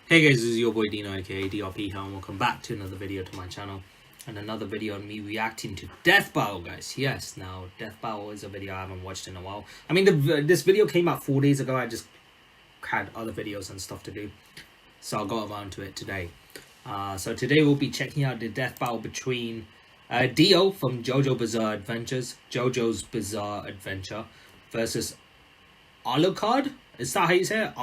Hey guys, this is your boy Dino aka DRP here, and welcome back to another video to my channel. And another video on me reacting to Death Battle, guys. Yes, now Death Battle is a video I haven't watched in a while. I mean, this video came out 4 days ago. I just had other videos and stuff to do, so I got around to it today. So today we'll be checking out the Death Battle between DIO from JoJo's Bizarre Adventure versus Alucard. Is that how you say it?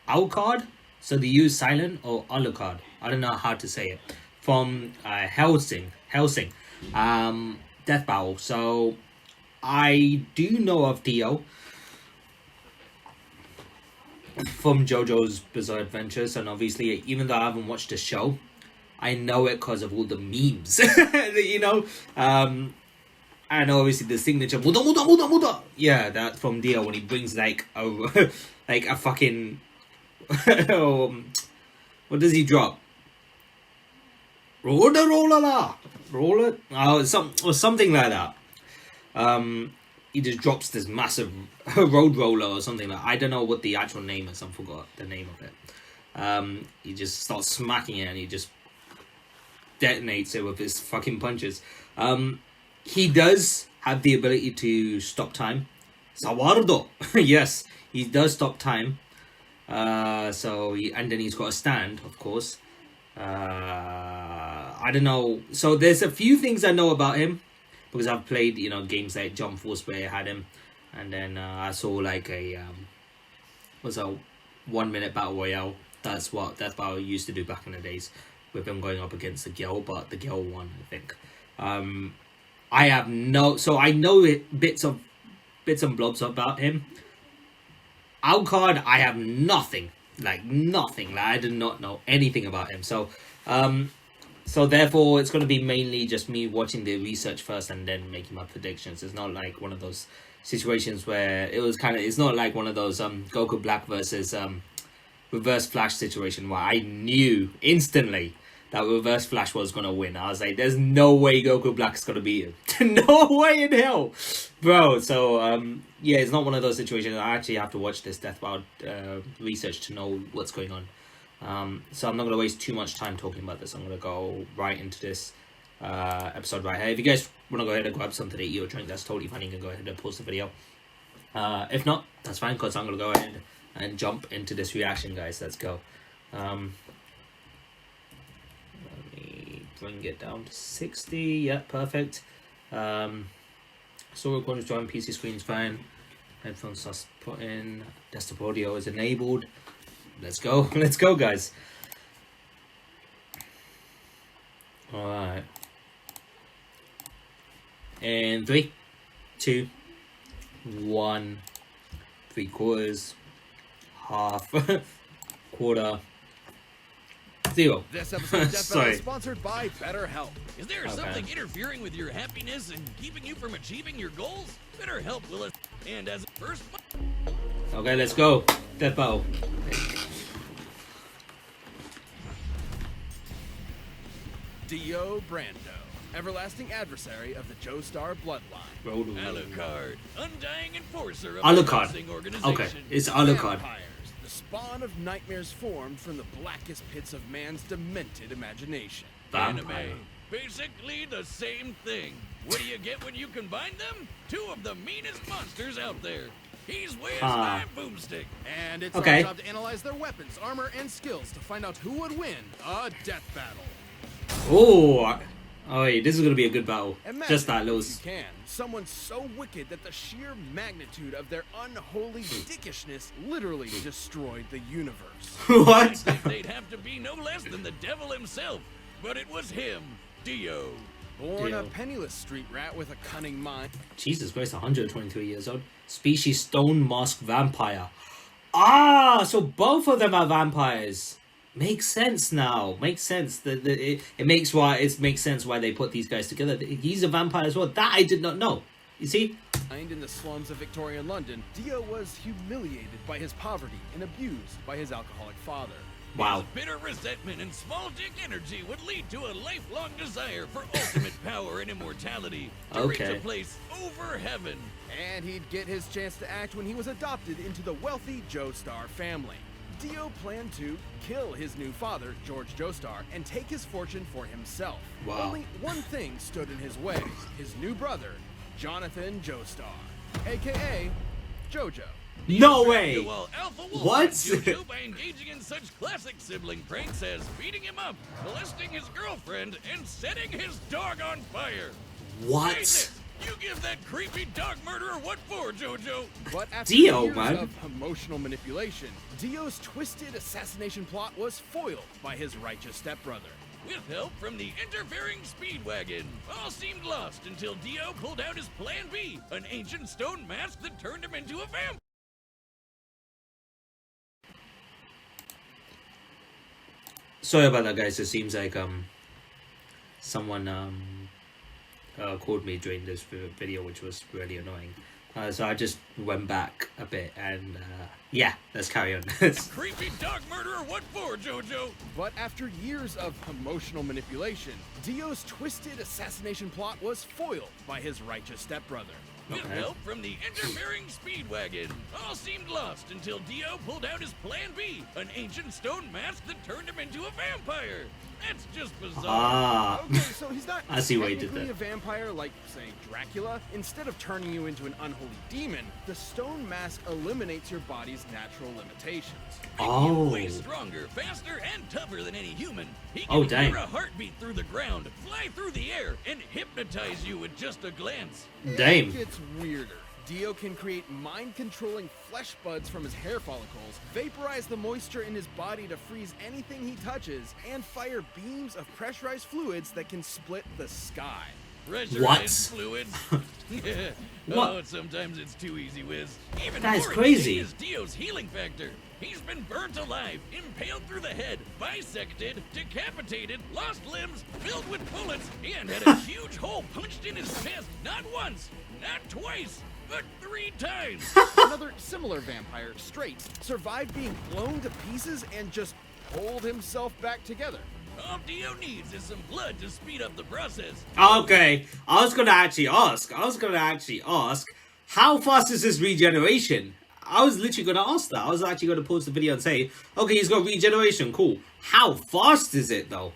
Alucard? So the U is silent, or Alucard. I don't know how to say it. From Hellsing. Death Battle. So I do know of DIO from JoJo's Bizarre Adventures, and obviously, even though I haven't watched the show, I know it because of all the memes. You know, and obviously the signature muda. Yeah, that from DIO when he brings like a like a fucking what does he drop? Roller, something like that. He just drops this massive road roller or something like. I don't know what the actual name is. I forgot the name of it. He just starts smacking it and he just detonates it with his fucking punches. He does have the ability to stop time. Sawardo. Yes, he does stop time. And then he's got a stand, of course. I don't know. So there's a few things I know about him because I've played, you know, games like Jump Force where I had him, and then I saw like a 1 minute battle royale. That's what I used to do back in the days with him going up against the girl, but the girl won, I think. I have so I know bits and blobs about him. Alucard, I have nothing. Like I did not know anything about him. So therefore, it's going to be mainly just me watching the research first and then making my predictions. It's not like one of those situations where it's not like one of those Goku Black versus Reverse Flash situation where I knew instantly that Reverse Flash was going to win. I was like, there's no way Goku Black's going to beat him. No way in hell. Bro, so, yeah, it's not one of those situations. I actually have to watch this Death Battle research to know what's going on. So I'm not going to waste too much time talking about this. I'm going to go right into this episode right here. If you guys want to go ahead and grab something to eat or drink, that's totally fine. You can go ahead and pause the video. If not, that's fine, because I'm going to go ahead and jump into this reaction, guys. Let's go. Bring it down to 60. Yeah, perfect. So recording join, PC screen's fine. Headphones are put in. Desktop audio is enabled. Let's go. Let's go, guys. Alright. And 3, 2, 1. 3/4. Half. Quarter. 0. This episode of Death Battle is sponsored by BetterHelp. Is there something interfering with your happiness and keeping you from achieving your goals? BetterHelp will assist. And as first... Okay, let's go. Death Battle. DIO Brando, everlasting adversary of the Joestar bloodline. Alucard, undying enforcer of the Hellsing organization. Okay, it's Alucard. The spawn of nightmares formed from the blackest pits of man's demented imagination. Anime, basically the same thing. What do you get when you combine them? 2 of the meanest monsters out there. He's with my boomstick. And it's our job to analyze their weapons, armor, and skills to find out who would win a death battle. Oh, this is gonna be a good battle. Imagine, just that little. If you can, someone so wicked that the sheer magnitude of their unholy dickishness literally destroyed the universe. What? I think they'd have to be no less than the devil himself, but it was him, DIO. Born a penniless street rat with a cunning mind. Jesus Christ, 123 years old. Species stone mask vampire. Ah, so both of them are vampires. Makes sense now. Makes sense. It makes sense why they put these guys together. He's a vampire as well. That I did not know. You see? In the slums of Victorian London, DIO was humiliated by his poverty and abused by his alcoholic father. Wow. His bitter resentment and small dick energy would lead to a lifelong desire for ultimate power and immortality to reach a place over heaven. And he'd get his chance to act when he was adopted into the wealthy Joestar family. Dio planned to kill his new father, George Joestar, and take his fortune for himself. Wow. Only one thing stood in his way, his new brother, Jonathan Joestar, aka JoJo. No way! Well, Alpha Wolf What? JoJo by engaging in such classic sibling pranks as beating him up, molesting his girlfriend, and setting his dog on fire. What? This, you give that creepy dog murderer what for, JoJo? But after Dio, years man. of emotional manipulation, Dio's twisted assassination plot was foiled by his righteous stepbrother. With help from the interfering Speedwagon, all seemed lost until Dio pulled out his Plan B, an ancient stone mask that turned him into a vampire. Sorry about that, guys. It seems like someone called me during this video, which was really annoying. So I just went back a bit and yeah, let's carry on. Creepy dog murderer, what for, JoJo? But after years of emotional manipulation, Dio's twisted assassination plot was foiled by his righteous stepbrother. With help from the interfering Speedwagon, all seemed lost until Dio pulled out his Plan B, an ancient stone mask that turned him into a vampire. That's just bizarre. Ah. Okay, so he's not I see why you did technically that. a vampire like, say, Dracula. Instead of turning you into an unholy demon, the stone mask eliminates your body's natural limitations. Oh. Way stronger, faster, and tougher than any human. He Oh, can dang. hear a heartbeat through the ground, fly through the air, and hypnotize you with just a glance. Damn. It gets weirder. Dio can create mind-controlling flesh buds from his hair follicles, vaporize the moisture in his body to freeze anything he touches, and fire beams of pressurized fluids that can split the sky. Pressurized fluids? Yeah. What? Oh, sometimes it's too easy, Wiz. Even That is more crazy. insane is Dio's healing factor. He's been burnt alive, impaled through the head, bisected, decapitated, lost limbs, filled with bullets, and had a huge hole punched in his chest not once, not twice, but 3 times. Another similar vampire, Straight, survived being blown to pieces and just pulled himself back together. All Dio needs is some blood to speed up the process. Okay, I was gonna actually ask, how fast is his regeneration? I was literally gonna ask that. I was actually gonna pause the video and say, okay, he's got regeneration, cool. How fast is it though?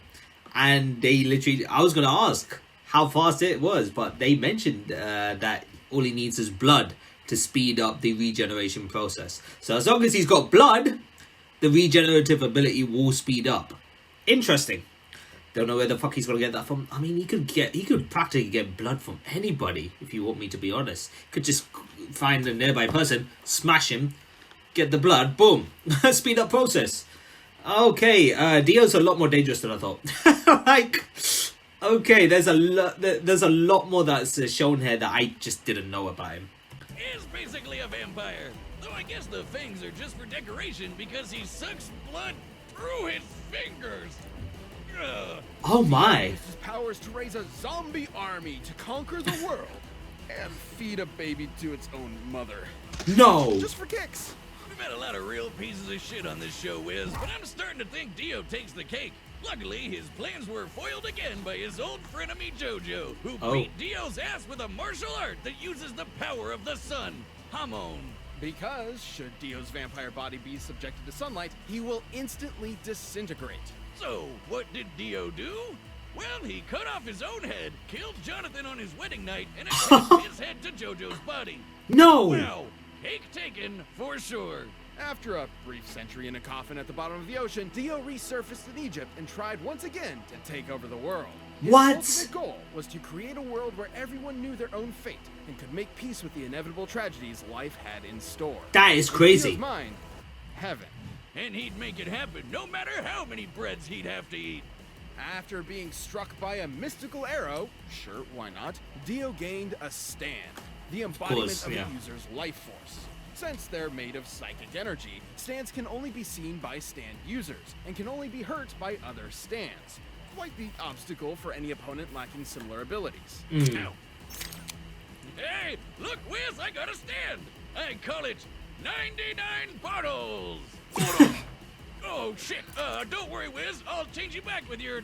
And they literally, I was gonna ask how fast it was, but they mentioned that all he needs is blood to speed up the regeneration process. So as long as he's got blood, the regenerative ability will speed up. Interesting. Don't know where the fuck he's gonna get that from. I mean, he could practically get blood from anybody, if you want me to be honest. Could just find a nearby person, smash him, get the blood, boom, speed up process. Okay, Dio's a lot more dangerous than I thought. Like, okay, there's a lot more that's shown here that I just didn't know about him. He's basically a vampire, though I guess the fangs are just for decoration because he sucks blood through his fingers. Ugh. Oh my. He used his powers to raise a zombie army to conquer the world and feed a baby to its own mother. No. Just for kicks. We've had a lot of real pieces of shit on this show, Wiz, but I'm starting to think Dio takes the cake. Luckily, his plans were foiled again by his old frenemy JoJo, who beat Dio's ass with a martial art that uses the power of the sun, Hamon. Because, should Dio's vampire body be subjected to sunlight, he will instantly disintegrate. So, what did Dio do? Well, he cut off his own head, killed Jonathan on his wedding night, and attached his head to JoJo's body. No! Wow, cake taken for sure. After a brief century in a coffin at the bottom of the ocean, Dio resurfaced in Egypt and tried once again to take over the world. His ultimate goal was to create a world where everyone knew their own fate and could make peace with the inevitable tragedies life had in store. That is crazy. In Dio's mind, heaven. And he'd make it happen no matter how many breads he'd have to eat. After being struck by a mystical arrow, sure, why not, Dio gained a stand, the embodiment of the user's life force. Since they're made of psychic energy, stands can only be seen by stand users, and can only be hurt by other stands. Quite the obstacle for any opponent lacking similar abilities. Ow. Hey, look, Wiz, I got a stand! I call it 99 bottles! Oh, shit, don't worry, Wiz, I'll change you back with your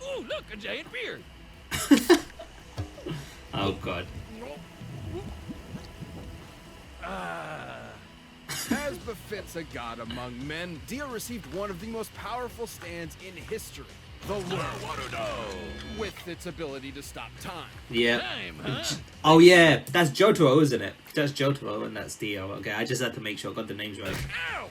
Ooh, look, a giant beer! Oh god. befits a god among men, Dio received one of the most powerful stands in history. The world, with its ability to stop time. Yeah. Time, huh? Oh yeah, that's Jotaro, isn't it? That's Jotaro and that's Dio. Okay, I just had to make sure I got the names right. Ow!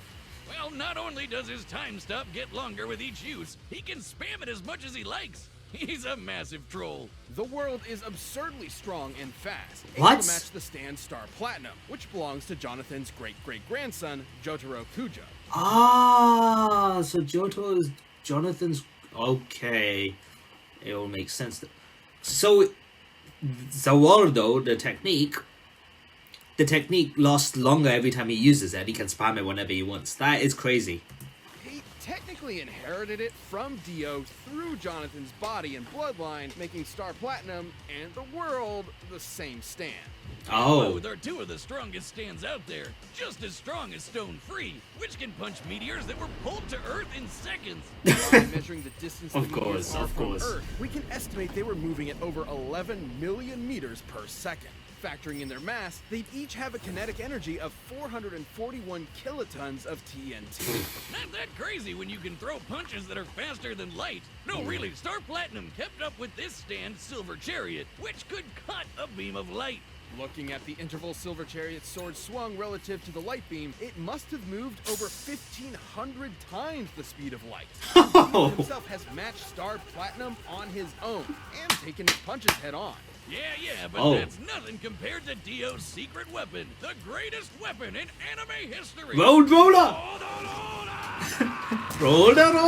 Well, not only does his time stop get longer with each use, he can spam it as much as he likes. He's a massive troll. The world is absurdly strong and fast, able to match the stand Star Platinum, which belongs to Jonathan's great-great-grandson, Jotaro Kujo. Ah, so Jotaro is Jonathan's... Okay. It all makes sense. So although the technique lasts longer every time he uses it, he can spam it whenever he wants. That is crazy. He technically inherited it from Dio through Jonathan's body and bloodline, making Star Platinum and the world the same stand. Oh. They're two of the strongest stands out there, just as strong as Stone Free, which can punch meteors that were pulled to Earth in seconds. By measuring the distance Of course. from Earth, we can estimate they were moving at over 11 million meters per second. Factoring in their mass, they'd each have a kinetic energy of 441 kilotons of TNT. Not that crazy when you can throw punches that are faster than light. No, really, Star Platinum kept up with this stand, Silver Chariot, which could cut a beam of light. Looking at the interval Silver Chariot's sword swung relative to the light beam, it must have moved over 1,500 times the speed of light. Dio himself has matched Star Platinum on his own and taken his punches head on. Yeah, but that's nothing compared to Dio's secret weapon, the greatest weapon in anime history. Road roller! Roller!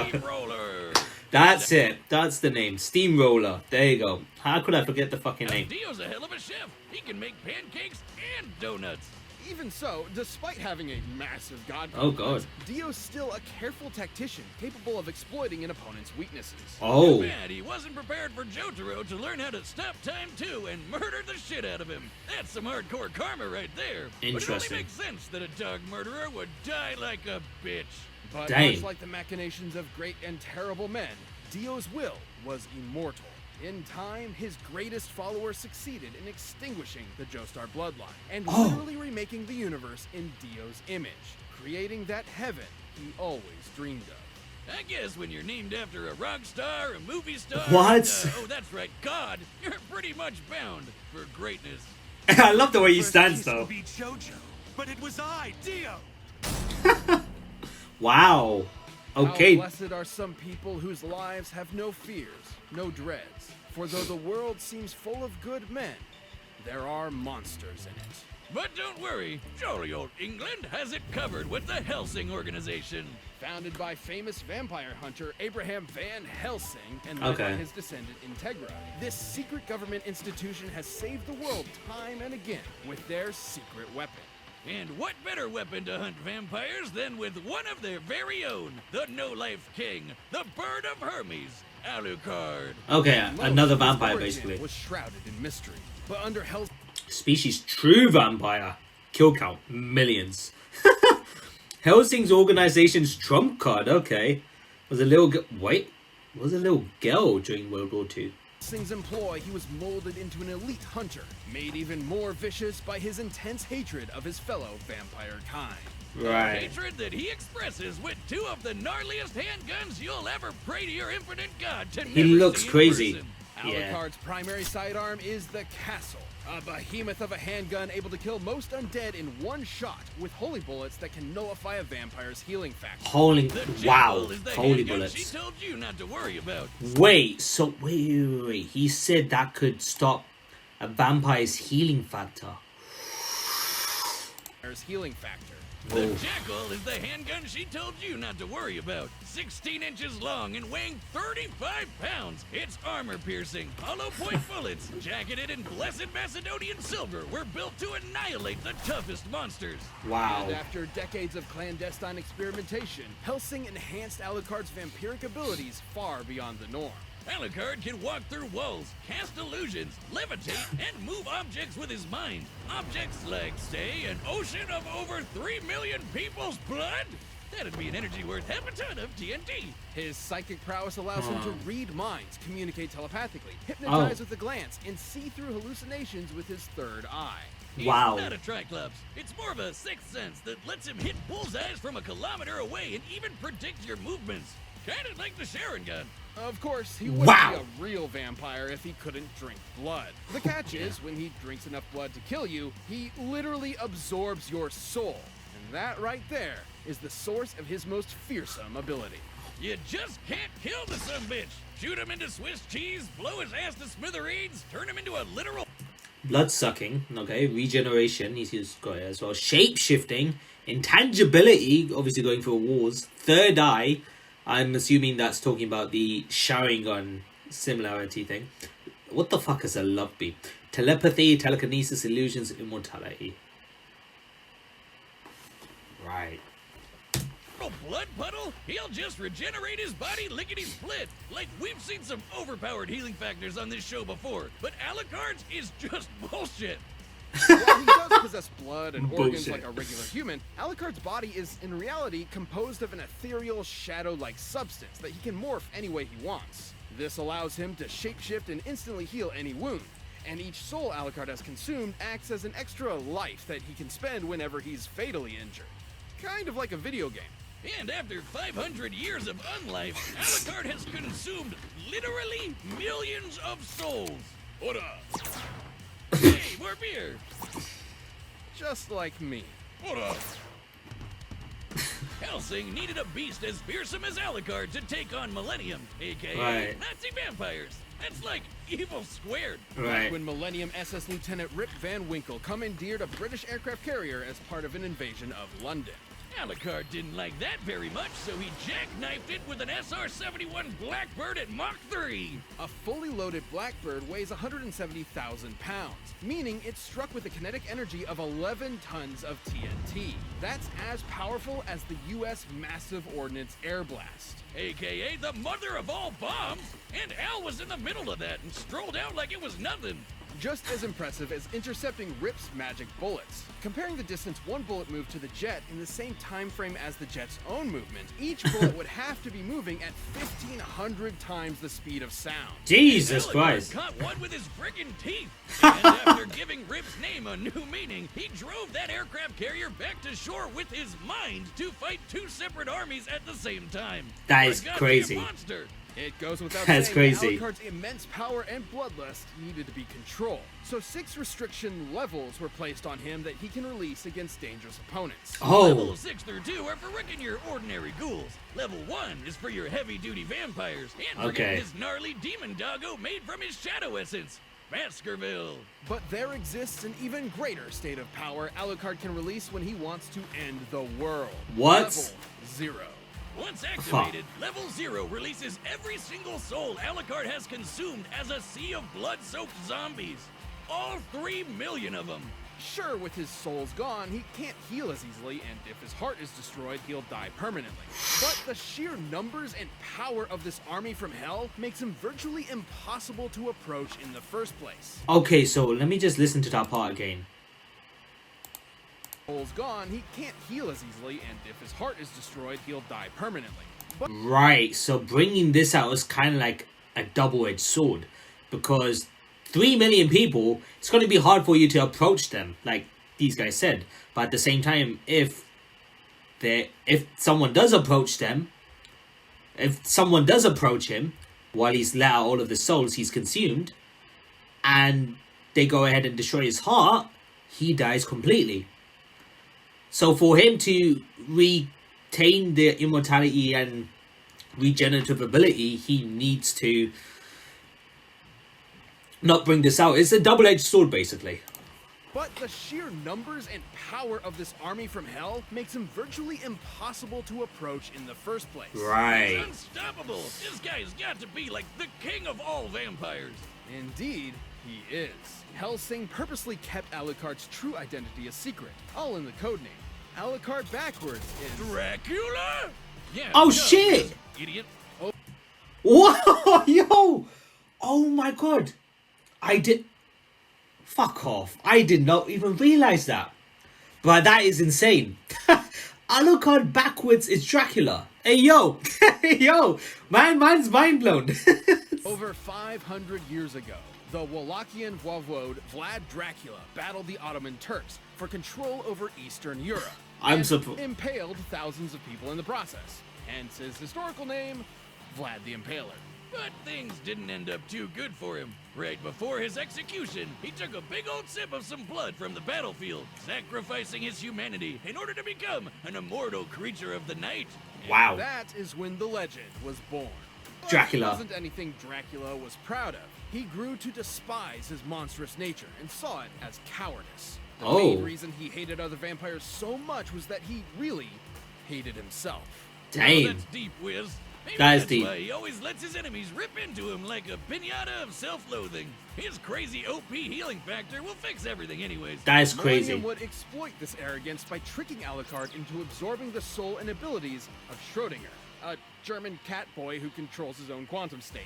Steamroller! That's it. That's the name. Steamroller. There you go. How could I forget the fucking name? Dio's a hell of a chef. He can make pancakes and donuts. Even so, despite having a massive god complex, Dio's still a careful tactician capable of exploiting an opponent's weaknesses. Oh. Too bad he wasn't prepared for Jotaro to learn how to stop time too and murder the shit out of him. That's some hardcore karma right there. Interesting. But it only makes sense that a dog murderer would die like a bitch. But much like the machinations of great and terrible men, Dio's will was immortal. In time, his greatest followers succeeded in extinguishing the Joestar bloodline and literally remaking the universe in Dio's image, creating that heaven he always dreamed of. I guess when you're named after a rock star, a movie star, What? That's right, God, you're pretty much bound for greatness. I love the way he stands though. Be JoJo, but it was I, Dio. Wow. Okay. How blessed are some people whose lives have no fears, no dreads. For though the world seems full of good men, there are monsters in it. But don't worry, jolly old England has it covered with the Hellsing organization. Founded by famous vampire hunter Abraham Van Helsing and led by his descendant Integra, this secret government institution has saved the world time and again with their secret weapon. And what better weapon to hunt vampires than with one of their very own, the no-life king, the bird of Hermes, Alucard. Okay, another vampire basically. Was shrouded in mystery, but under Hell's Species true vampire. Kill count millions. Hellsing's organization's trump card. Okay, was a little girl during World War II. Hellsing's employ, he was molded into an elite hunter, made even more vicious by his intense hatred of his fellow vampire kind. Right. A hatred that he expresses with two of the gnarliest handguns you'll ever pray to your infinite god to He never looks see in crazy. person. Yeah. Alucard's primary sidearm is the Castle, a behemoth of a handgun able to kill most undead in one shot with holy bullets that can nullify a vampire's healing factor. Holy, wow, Is the holy handgun bullets. she told you not to worry about. Wait, so wait. He said that could stop a vampire's healing factor. Healing factor. The Jackal is the handgun she told you not to worry about. 16 inches long and weighing 35 pounds. Its armor-piercing, hollow-point bullets, jacketed in blessed Macedonian silver, were built to annihilate the toughest monsters. Wow. And after decades of clandestine experimentation, Hellsing enhanced Alucard's vampiric abilities far beyond the norm. Alucard can walk through walls, cast illusions, levitate, and move objects with his mind. Objects like, say, an ocean of over 3 million people's blood? That'd be an energy worth half a ton of TNT. His psychic prowess allows him to read minds, communicate telepathically, hypnotize with a glance, and see through hallucinations with his third eye. Wow. He's not a Triclops. It's more of a sixth sense that lets him hit bullseyes from a kilometer away and even predict your movements. Kinda like the Sharon gun. Of course, he wouldn't Wow. be a real vampire if he couldn't drink blood. The catch is, when he drinks enough blood to kill you, he literally absorbs your soul. And that right there is the source of his most fearsome ability. You just can't kill the sumbitch. Shoot him into Swiss cheese, blow his ass to smithereens, turn him into a literal... Blood sucking, okay, regeneration, he's got it as well. Shape shifting, intangibility, obviously going for wars. Third eye, I'm assuming that's talking about the Sharingan similarity thing. What the fuck is a love beam? Telepathy, telekinesis, illusions, immortality. Right. blood puddle? He'll just regenerate his body lickety-split. Like, we've seen some overpowered healing factors on this show before, but Alucard's is just bullshit. While he does possess blood and organs Bullshit. like a regular human, Alucard's body is, in reality, composed of an ethereal, shadow-like substance that he can morph any way he wants. This allows him to shapeshift and instantly heal any wound, and each soul Alucard has consumed acts as an extra life that he can spend whenever he's fatally injured. Kind of like a video game. And after 500 years of unlife, Alucard has consumed literally millions of souls. What up? Hey, more beer. Just like me. What up? Hellsing needed a beast as fearsome as Alucard to take on Millennium, aka Right. Nazi vampires. That's like evil squared. Right. When Millennium SS Lieutenant Rip Van Winkle commandeered a British aircraft carrier as part of an invasion of London. Alucard didn't like that very much, so he jackknifed it with an SR-71 Blackbird at Mach 3. A fully loaded Blackbird weighs 170,000 pounds, meaning it struck with a kinetic energy of 11 tons of TNT. That's as powerful as the US Massive Ordnance Air Blast. AKA the mother of all bombs, and Al was in the middle of that and strolled out like it was nothing. Just as impressive as intercepting Rip's magic bullets. Comparing the distance one bullet moved to the jet in the same time frame as the jet's own movement, each bullet would have to be moving at 1,500 times the speed of sound. Jesus Alucard Christ. caught one with his friggin' teeth. And after giving Rip's name a new meaning, he drove that aircraft carrier back to shore with his mind to fight two separate armies at the same time. That For is a goddamn crazy. monster. It goes without That's saying crazy. that Alucard's immense power and bloodlust needed to be controlled. So 6 restriction levels were placed on him that he can release against dangerous opponents. Oh, Levels 6 through 2 are for wrecking your ordinary ghouls. Level 1 is for your heavy-duty vampires. And for Okay. getting his gnarly demon doggo made from his shadow essence, Baskerville. But there exists an even greater state of power Alucard can release when he wants to end the world. What? Level 0. Once activated, Level 0 releases every single soul Alucard has consumed as a sea of blood-soaked zombies. All 3 million of them. Sure, with his souls gone, he can't heal as easily, and if his heart is destroyed, he'll die permanently. But the sheer numbers and power of this army from hell makes him virtually impossible to approach in the first place. okay, so let me just listen to that part again. Souls gone, he can't heal as easily, and if his heart is destroyed, he'll die permanently. But Right, so bringing this out is kind of like a double-edged sword, because 3 million people, it's going to be hard for you to approach them, like these guys said. But at the same time, if someone does approach them, if someone does approach him while he's let out all of the souls he's consumed, and they go ahead and destroy his heart, he dies completely. So for him to retain the immortality and regenerative ability, he needs to not bring this out. It's a double-edged sword, basically. But the sheer numbers and power of this army from hell makes him virtually impossible to approach in the first place. He's Right. unstoppable. This guy's got to be like the king of all vampires. Indeed, he is. Hellsing purposely kept Alucard's true identity a secret, all in the codename. Alucard backwards is... Dracula? Yeah. Oh, no, shit! Idiot. Whoa, yo! Oh my god. Fuck off. I did not even realize that. But that is insane. Alucard backwards is Dracula. Hey, yo. Yo. Man's mind blown. Over 500 years ago, the Wallachian Voivode Vlad Dracula battled the Ottoman Turks for control over Eastern Europe. I'm and surprised. impaled thousands of people in the process. Hence his historical name, Vlad the Impaler. But things didn't end up too good for him. Right before his execution, he took a big old sip of some blood from the battlefield, sacrificing his humanity in order to become an immortal creature of the night. Wow. That is when the legend was born. But Dracula. It wasn't anything Dracula was proud of. He grew to despise his monstrous nature and saw it as cowardice. The main reason he hated other vampires so much was that he really hated himself. Damn. Well, that's deep, Wiz. Maybe That is that's deep. why he always lets his enemies rip into him like a pinata of self-loathing. His crazy OP healing factor will fix everything anyways. That is crazy. Millennium would exploit this arrogance by tricking Alucard into absorbing the soul and abilities of Schrödinger, a German cat boy who controls his own quantum state.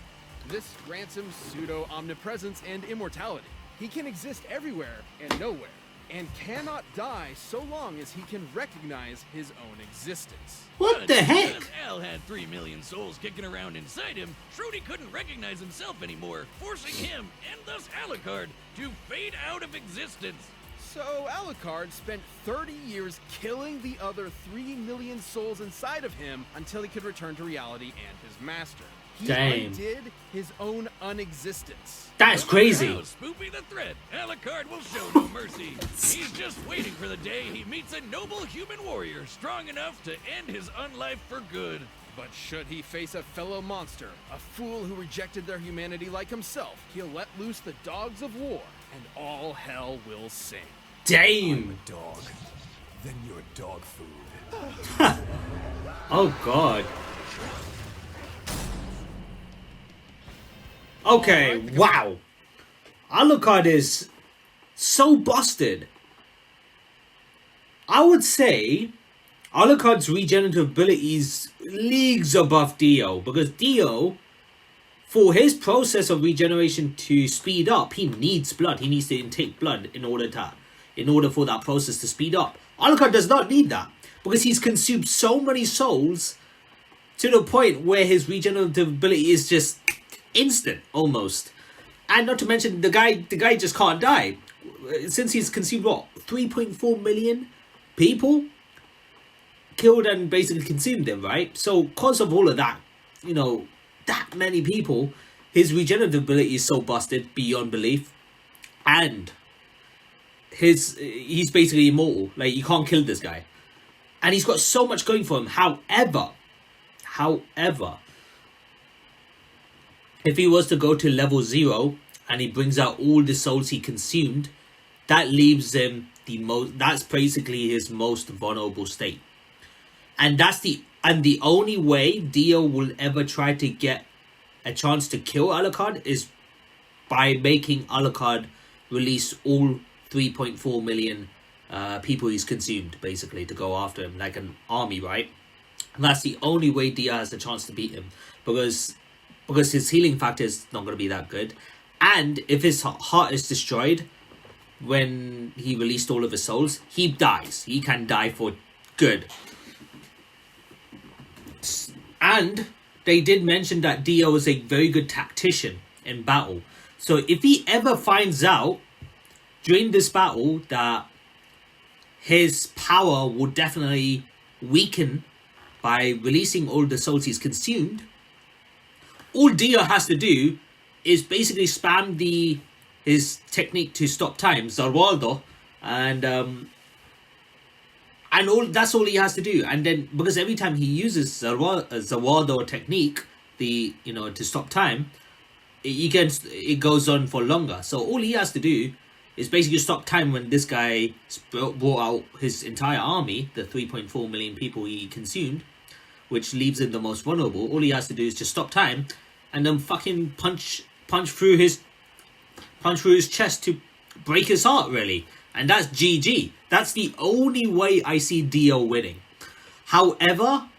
This grants him pseudo-omnipresence and immortality. He can exist everywhere and nowhere, and cannot die so long as he can recognize his own existence. What the heck? Because Al had 3 million souls kicking around inside him, Schrödi couldn't recognize himself anymore, forcing him, and thus Alucard, to fade out of existence. So Alucard spent 30 years killing the other 3 million souls inside of him until he could return to reality and his master. He Damn. undid his own unexistence. That's No matter crazy. how spoopy the threat, Alucard will show no mercy. He's just waiting for the day he meets a noble human warrior strong enough to end his unlife for good. But should he face a fellow monster, a fool who rejected their humanity like himself, he'll let loose the dogs of war, and all hell will sing. Damn. Dog. Then you're dog food. Oh god. Okay, wow. Alucard is so busted. I would say Alucard's regenerative abilities leagues above Dio, because Dio, for his process of regeneration to speed up, he needs blood. He needs to intake blood in order for that process to speed up. Alucard does not need that, because he's consumed so many souls to the point where his regenerative ability is just instant, almost. And not to mention, the guy just can't die. Since he's consumed, what, 3.4 million people? Killed and basically consumed him, right? So, because of all of that, you know, that many people, his regenerative ability is so busted beyond belief. And he's basically immortal. Like, you can't kill this guy. And he's got so much going for him. However, if he was to go to level 0 and he brings out all the souls he consumed, that leaves him that's basically his most vulnerable state. And the only way Dio will ever try to get a chance to kill Alucard is by making Alucard release all 3.4 million people he's consumed, basically, to go after him like an army, right? And that's the only way Dio has the chance to beat him, because his healing factor is not going to be that good. And if his heart is destroyed when he released all of his souls, he dies. He can die for good. And they did mention that Dio is a very good tactician in battle. So if he ever finds out during this battle that his power will definitely weaken by releasing all the souls he's consumed, all Dio has to do is basically spam his technique to stop time, Zarwaldo, and that's all he has to do. And then, because every time he uses Zarwaldo technique, to stop time, it goes on for longer. So all he has to do is basically stop time when this guy brought out his entire army, the 3.4 million people he consumed, which leaves him the most vulnerable. All he has to do is just stop time and then fucking punch through his chest to break his heart, really. And that's GG. That's the only way I see Dio winning. However,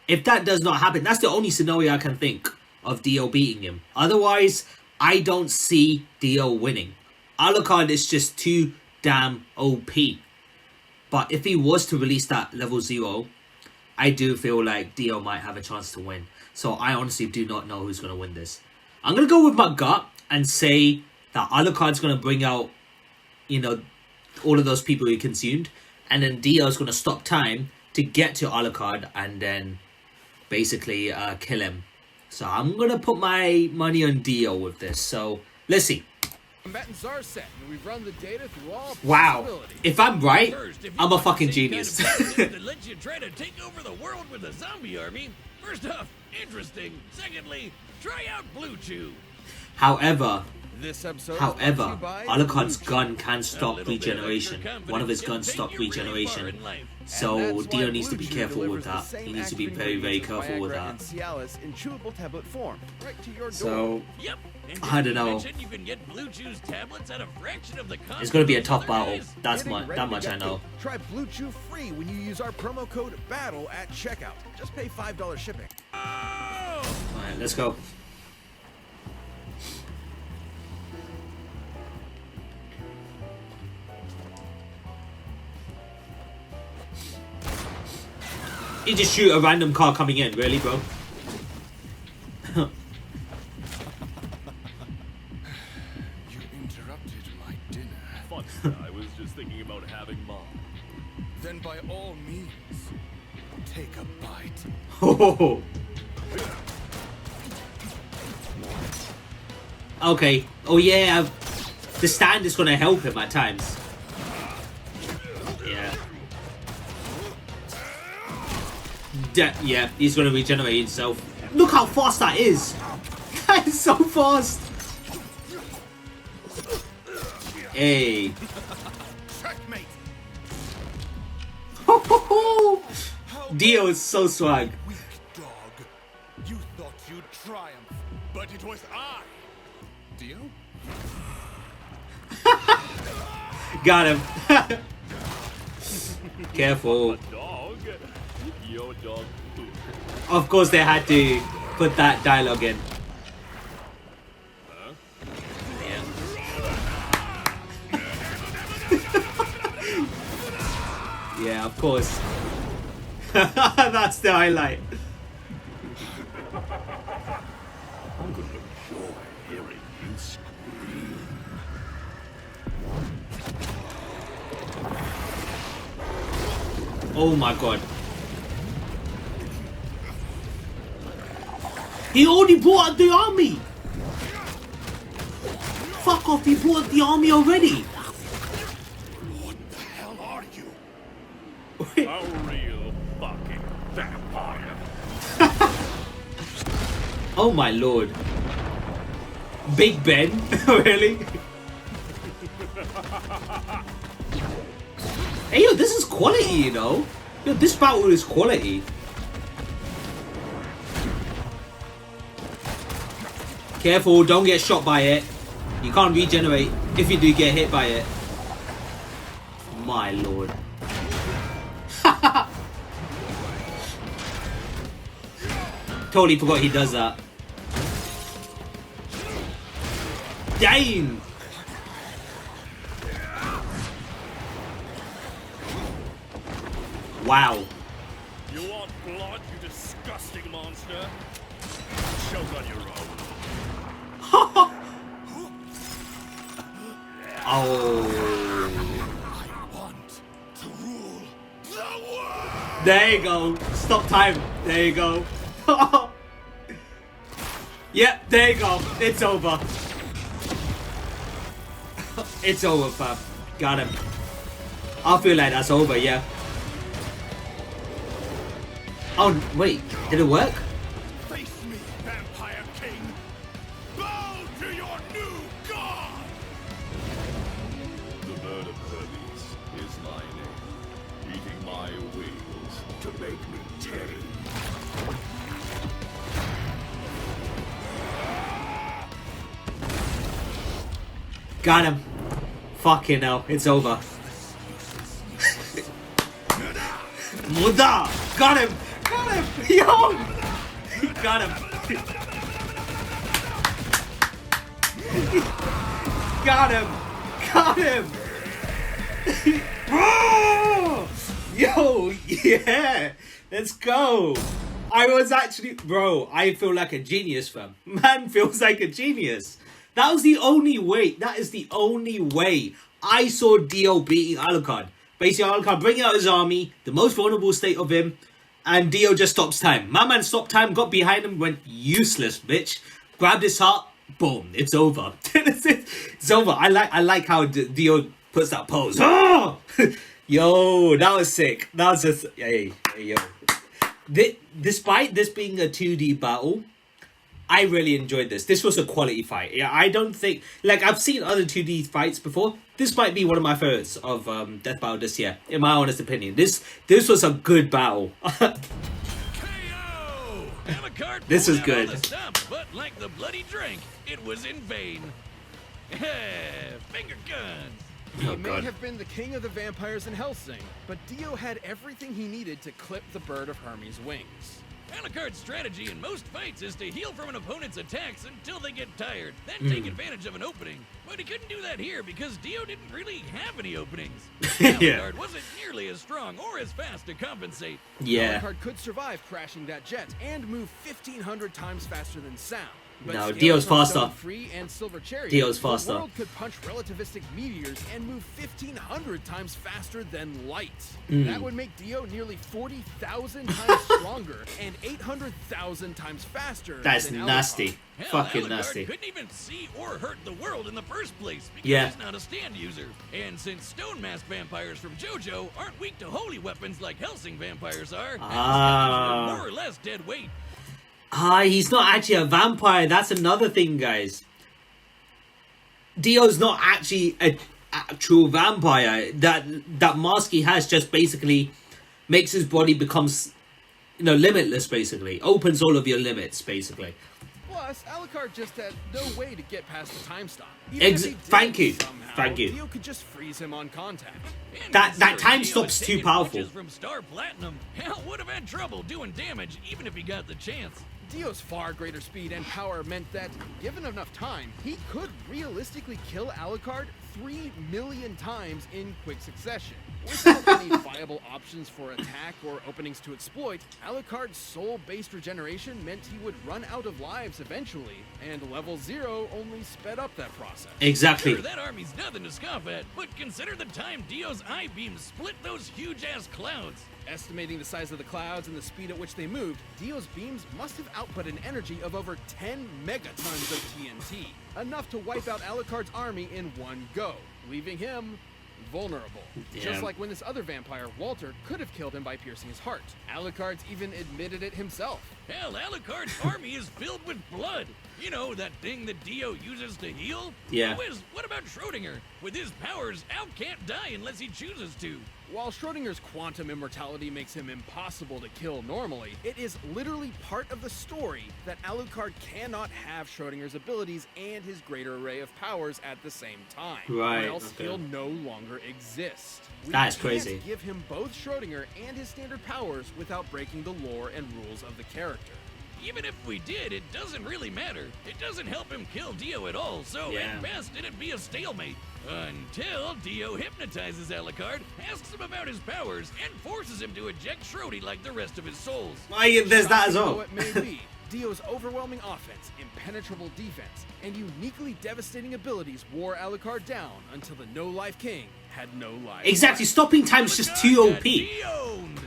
if that does not happen, that's the only scenario I can think of Dio beating him. Otherwise, I don't see Dio winning. Alucard is just too damn OP. But if he was to release that level 0, I do feel like Dio might have a chance to win. So I honestly do not know who's going to win this. I'm going to go with my gut and say that Alucard's gonna bring out, you know, all of those people he consumed, and then DIO's gonna stop time to get to Alucard and then basically kill him. So I'm gonna put my money on DIO with this. So let's see. Combatants are set, and we've run the data through all Wow. possibilities. If I'm right, First, if you I'm a want fucking the same genius. kind of business that lets you try to take over the world with a zombie army. First off, interesting. Secondly, try out Blue Chew. However, This episode is brought to you by Alucard's Blue gun Chew. can A stop little bit of regeneration. extra confidence One of his can guns take stopped you really far regeneration. in life. So And that's DIO why needs to Blue be Chew careful with delivers the that. same He needs to be active very, very ingredients as careful with Viagra that. and Cialis in chewable tablet form, right to your door. So Yep. And I don't didn't you know. mention you can get Blue Chew's tablets at a fraction of the cost It's gonna be a of those tough other battle. guys? That's Getting ready that to much get I know. to. Try Blue Chew free when you use our promo code BATTLE at checkout. Just pay $5 shipping. Oh! Alright, let's go. You just shoot a random car coming in, really, bro? You interrupted my dinner. Funny, I was just thinking about having mine. Then by all means, take a bite. Oh. Okay. Oh yeah, the stand is gonna help him at times. Yeah. Yeah, he's gonna regenerate himself. Look how fast that is! That is so fast! Hey. Checkmate! DIO is so swag. Weak dog. You thought you'd triumph, but it was I. Dio? Got him. Careful. Dog? Yo, dog food. Of course they had to put that dialogue in. Yeah, of course. That's the highlight. I'm gonna enjoy hearing you scream. Oh my god. He already brought out the army! Fuck off, he brought out the army already! What the hell are you? A real fucking vampire. Oh my lord. Big Ben? Really? Hey yo, this is quality, you know? Yo, this battle is quality. Careful, don't get shot by it. You can't regenerate if you do get hit by it. My lord. Totally forgot he does that. Damn! Wow. You want blood, you disgusting monster? Choke on your own. Oh. I want to rule the world! There you go. Stop time. There you go. Yep, there you go. It's over. It's over, fam. Got him. I feel like that's over, yeah. Oh, wait. Did it work? Face me, Vampire King! Bow to your new god! The bird of Hermes is my name. Eating my wings to make me tame. Got him. Fucking hell. It's over. Muda! Got him! Got him! Yo! Got him! Got him! Got him! Bro! Yo! Yeah! Let's go! I was actually... Bro, I feel like a genius, fam. Man feels like a genius. That was the only way. That is the only way I saw Dio beating Alucard. Basically, Alucard bringing out his army, the most vulnerable state of him, and Dio just stops time. My man stopped time, got behind him, went useless, bitch. Grabbed his heart, boom, it's over. It's over. I like how Dio puts that pose. Oh! Yo, that was sick. That was just hey yo. Despite this being a 2D battle, I really enjoyed this. This was a quality fight. Yeah, I don't think I've seen other 2D fights before. This might be one of my favorites of Death Battle this year, in my honest opinion. This was a good battle. This is good. But like the bloody drink, it was in vain. Finger guns. He may have been the king of the vampires in Hellsing, but Dio had everything he needed to clip the bird of Hermes' wings. Alucard's strategy in most fights is to heal from an opponent's attacks until they get tired, then take advantage of an opening. But he couldn't do that here because Dio didn't really have any openings. Alucard wasn't nearly as strong or as fast to compensate. Yeah. Alucard could survive crashing that jet and move 1,500 times faster than sound. But no, Dio's faster. Free and Silver Chariot, Dio's faster. The world could punch relativistic meteors and move 1,500 times faster than light. That would make Dio nearly 40,000 times stronger and 800,000 times faster. That's than nasty. Hell, Fucking Alucard nasty. couldn't even see or hurt the world in the first place because he's not a stand user. And since stone mask vampires from JoJo aren't weak to holy weapons like Hellsing vampires are, and more or less dead weight. He's not actually a vampire. That's another thing, guys. Dio's not actually a actual vampire. That mask he has just basically makes his body becomes, limitless. Basically, opens all of your limits. Basically. Plus, Alucard just had no way to get past the time stop. Thank you. Dio could just freeze him on contact. That time stop's too powerful. From Star Platinum, Hell would have had trouble doing damage even if he got the chance. Dio's far greater speed and power meant that, given enough time, he could realistically kill Alucard 3 million times in quick succession. Without any viable options for attack or openings to exploit, Alucard's soul-based regeneration meant he would run out of lives eventually, and level 0 only sped up that process. Exactly. Sure, that army's nothing to scoff at, but consider the time Dio's eye beams split those huge-ass clouds. Estimating the size of the clouds and the speed at which they moved, Dio's beams must have output an energy of over 10 megatons of TNT, enough to wipe out Alucard's army in one go, leaving him vulnerable. Yeah. Just like when this other vampire, Walter, could have killed him by piercing his heart. Alucard's even admitted it himself. Hell, Alucard's army is filled with blood. You know, that thing that Dio uses to heal? Yeah. What about Schrodinger? With his powers, Al can't die unless he chooses to. While Schrodinger's quantum immortality makes him impossible to kill normally, it is literally part of the story that Alucard cannot have Schrodinger's abilities and his greater array of powers at the same time. Right, Or else okay. he'll no longer exist. We That's can't crazy. give him both Schrodinger and his standard powers without breaking the lore and rules of the character. Even if we did, it doesn't really matter. It doesn't help him kill Dio at all, so Yeah. at best it'd be a stalemate. Until Dio hypnotizes Alucard, asks him about his powers, and forces him to eject Schrody like the rest of his souls. There's that as Shocking well. though it may be, Dio's overwhelming offense, impenetrable defense, and uniquely devastating abilities wore Alucard down until the No-Life King had no life. Exactly. Stopping time's just too Alucard OP. Dioned.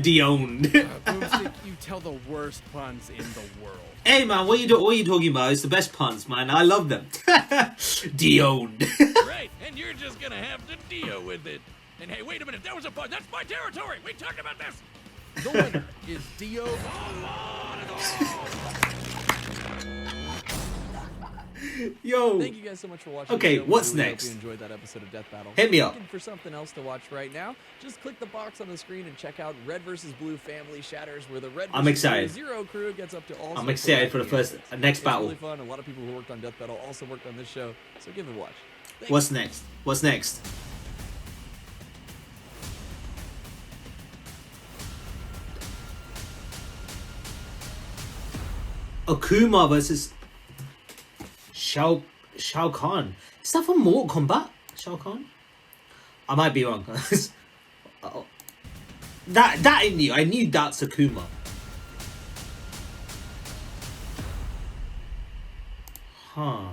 Dioned. Boomstick, you tell the worst puns in the world. Hey man, what are you talking about? It's the best puns, man. I love them. Dioned. Right, and you're just gonna have to deal with it. And hey, wait a minute, that was a pun. That's my territory. We talked about this. The winner is Dio. Yo. Thank you guys so much for watching. Okay, the show. what's We really next? Hope you enjoyed that episode of Death Battle. Hit me If you're up. Looking for something else to watch right now? Just click the box on the screen and check out Red vs. Blue Family Shatters, where the Red I'm vs. Blue excited. Zero crew gets up to all. I'm sorts of excited for the wacky first antics. next It's battle. really fun. A lot of people who worked on Death Battle also worked on this show, so give it a watch. Thanks. What's next? What's next? Akuma versus Shao Kahn. Is that for Mortal Kombat? Shao Kahn? I might be wrong. Oh. That I knew. I knew that's Akuma. Huh.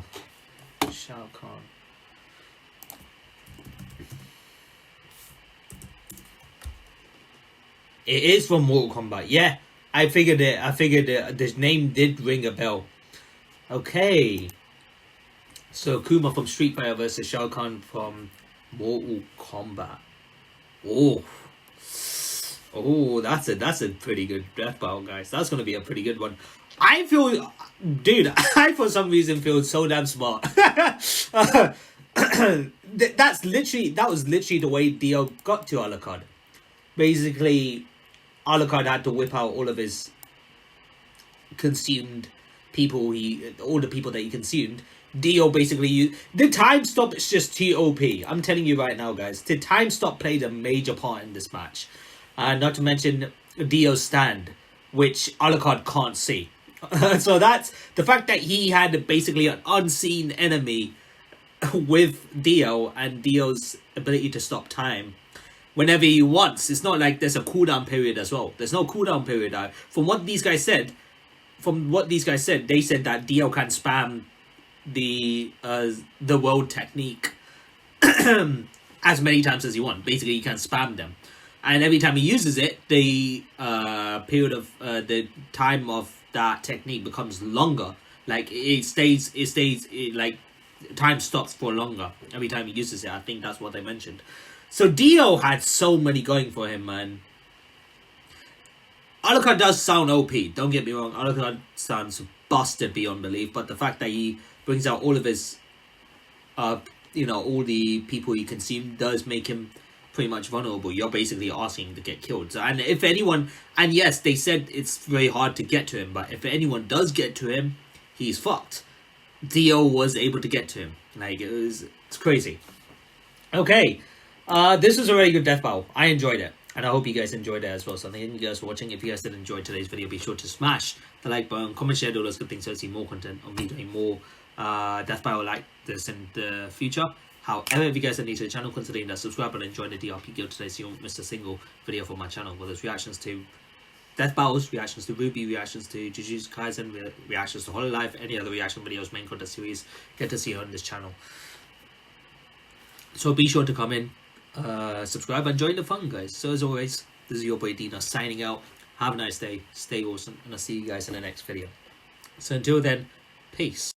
It is from Mortal Kombat. Yeah, I figured it. This name did ring a bell. Okay. So Kuma from Street Fighter versus Shao Kahn from Mortal Kombat. Oh, that's a pretty good death battle, guys. That's gonna be a pretty good one. I feel, dude, I for some reason feel so damn smart. That was literally the way Dio got to Alucard. Basically, Alucard had to whip out all of his consumed people. All the people that he consumed. Dio basically used the time stop. Is just too OP. I'm telling you right now, guys. The time stop played a major part in this match. Not to mention Dio's stand, which Alucard can't see. So that's the fact that he had basically an unseen enemy with Dio and Dio's ability to stop time whenever he wants. It's not like there's a cooldown period as well. There's no cooldown period. From what these guys said, they said that Dio can spam the world technique as many times as he wants. Basically, he can spam them, and every time he uses it, the period of the time of that technique becomes longer. Like like time stops for longer every time he uses it. I think that's what they mentioned. So Dio had so many going for him, man. Alucard does sound OP, don't get me wrong. Alucard sounds busted beyond belief, but the fact that he brings out all of his all the people he consumed does make him pretty much vulnerable. You're basically asking him to get killed. So, and if anyone, and yes, they said it's very hard to get to him, but if anyone does get to him, he's fucked. Dio was able to get to him. Like, it's crazy. Okay, this was a very good death battle. I enjoyed it, and I hope you guys enjoyed it as well. So thank you guys for watching. If you guys did enjoy today's video, be sure to smash the like button, comment, share, do all those good things so see more content of me doing more death battle like this in the future. However, if you guys are new to the channel, consider that subscribe and join the DRP guild today so you won't miss a single video from my channel, whether it's reactions to death battles, reactions to Ruby, reactions to JoJo's Kaisen, reactions to Hololive, any other reaction videos, main content series, get to see on this channel. So be sure to come in, subscribe and join the fun, guys. So as always, this is your boy Dina signing out. Have a nice day, stay awesome, and I'll see you guys in the next video. So until then, peace.